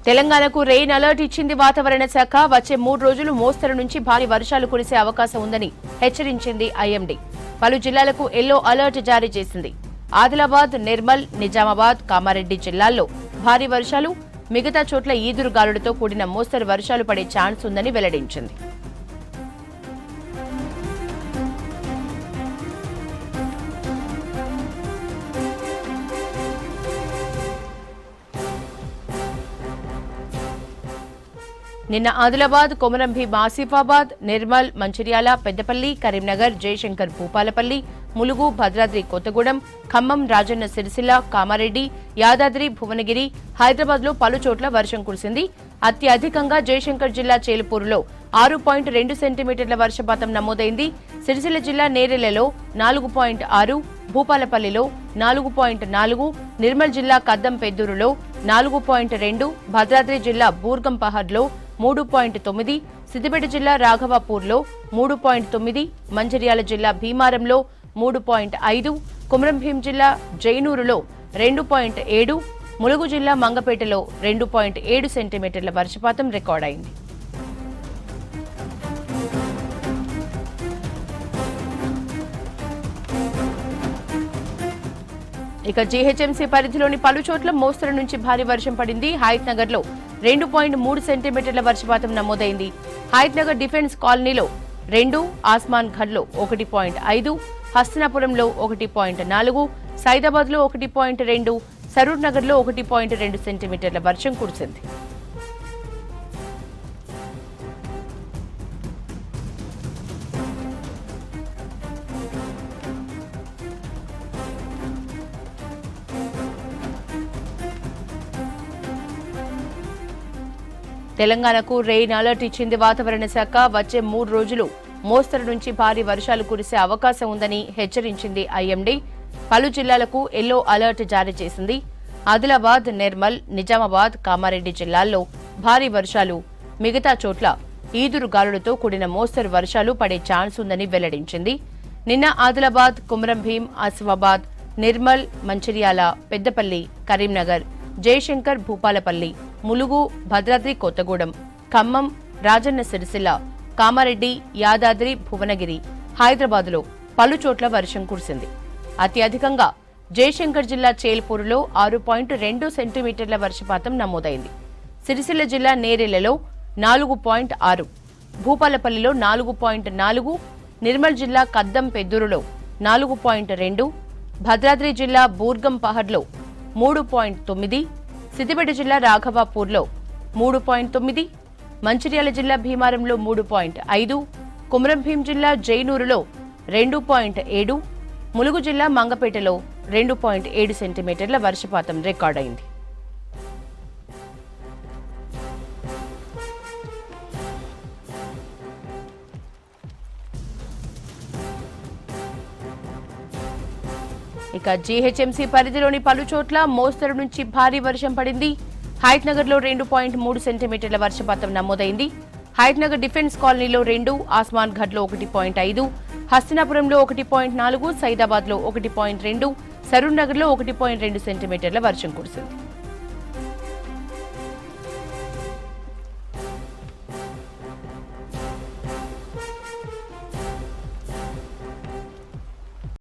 తెలంగాణకు rain alert ఇచ్చింది వాతావరణ శాఖ. వచ్చే 3 రోజులు మోస్తరు నుంచి భారీ వర్షాలు కురిసే అవకాశం ఉందని హెచ్చరించింది ఐఎండీ. పలు జిల్లాలకు ఎల్లో అలర్ట్ జారీ చేసింది. ఆదిలాబాద్, నిర్మల్, నిజామాబాద్, కామారెడ్డి జిల్లాల్లో భారీ వర్షాలు, మిగతా చోట్ల ఈదురుగాలులతో కూడిన మోస్తరు వర్షాలు పడే ఛాన్స్ ఉందని వెల్లడించింది. నిన్న ఆదిలాబాద్, కొమరంభీం, ఆసిఫాబాద్, నిర్మల్, మంచిర్యాల, పెద్దపల్లి, కరీంనగర్, జయశంకర్, భూపాలపల్లి, ములుగు, భద్రాద్రి కొత్తగూడెం, ఖమ్మం, రాజన్న సిరిసిల్ల, కామారెడ్డి, యాదాద్రి, భువనగిరి, హైదరాబాద్ లో పలు చోట్ల వర్షం కురిసింది. అత్యధికంగా జయశంకర్ జిల్లా చేలుపూరులో 6.2 సెంటీమీటర్ల వర్షపాతం నమోదైంది. సిరిసిల్ల జిల్లా నేరెలలో 4.6, భూపాలపల్లిలో 4.4, నిర్మల్ జిల్లా కద్దం పెద్దూరులో 4.2, భద్రాద్రి జిల్లా బూర్గం పహడ్లో 3.9, సిద్దిపేట జిల్లా రాఘవాపూర్లో 3.9, మంచిర్యాల జిల్లా భీమారంలో 3.5, కొమరంభీం జిల్లా జైనూరులో 2.7, ములుగు జిల్లా మంగపేటలో 2.7 సెంటీమీటర్ల వర్షపాతం రికార్డైంది. ఇక జీహెచ్ఎంసీ పరిధిలోని పలు చోట్ల మోస్తరు నుంచి భారీ వర్షం పడింది. హయత్నగర్ లో 2.3 సెంటీమీటర్ల వర్షపాతం నమోదైంది. హయత్నగర్ డిఫెన్స్ కాలనీలో 2, ఆస్మాన్ ఘడ్లో 1.5, హస్తినాపురంలో 1.4, సైదాబాద్ లో 1.2, సరూర్ నగర్ లో 1.2 సెంటీమీటర్ల వర్షం కురిసింది. తెలంగాణకు రెయిన్ అలర్ట్ ఇచ్చింది వాతావరణ శాఖ. వచ్చే 3 రోజులు మోస్తరు నుంచి భారీ వర్షాలు కురిసే అవకాశం ఉందని హెచ్చరించింది ఐఎండీ. పలు జిల్లాలకు ఎల్లో అలర్ట్ జారీ చేసింది. ఆదిలాబాద్, నిర్మల్, నిజామాబాద్, కామారెడ్డి జిల్లాల్లో భారీ వర్షాలు, మిగతా చోట్ల ఈదురుగాలులతో కూడిన మోస్తరు వర్షాలు పడే ఛాన్స్ ఉందని వెల్లడించింది. నిన్న ఆదిలాబాద్, కొమరంభీం, ఆసిఫాబాద్, నిర్మల్, మంచిర్యాల, పెద్దపల్లి, కరీంనగర్, జయశంకర్, భూపాలపల్లి, ములుగు, భద్రాద్రి కొత్తగూడెం, ఖమ్మం, రాజన్న సిరిసిల్ల, కామారెడ్డి, యాదాద్రి, భువనగిరి, హైదరాబాద్లో పలు చోట్ల వర్షం కురిసింది. అత్యధికంగా జయశంకర్ జిల్లా చేల్పూరులో 6.2 సెంటీమీటర్ల వర్షపాతం నమోదైంది. సిరిసిల్ల జిల్లా నేరెలలో 4.6, భూపాలపల్లిలో 4.4, నిర్మల్ జిల్లా కద్దం పెద్దూరులో 4.2, భద్రాద్రి జిల్లా బూర్గం పహడ్లో 3.9, సిద్దిపేట జిల్లా రాఘవాపూర్లో 3.9, మంచిర్యాల జిల్లా భీమారంలో 3.5, కొమరంభీం జిల్లా జైనూరులో 2.7, ములుగు జిల్లా మంగపేటలో 2.7 సెంటీమీటర్ల వర్షపాతం రికార్డైంది. ఇక జీహెచ్ఎంసీ పరిధిలోని పలు చోట్ల మోస్తరు నుంచి భారీ వర్షం పడింది. హయత్నగర్ లో 2.3 సెంటీమీటర్ల వర్షపాతం నమోదైంది. హయత్నగర్ డిఫెన్స్ కాలనీలో 2, ఆస్మాన్ ఘడ్లో 1.5, హస్తినాపురంలో 1.4, సైదాబాద్ లో 1.2, సరూర్ నగర్ లో 1.2 సెంటీమీటర్ల వర్షం కురిసింది.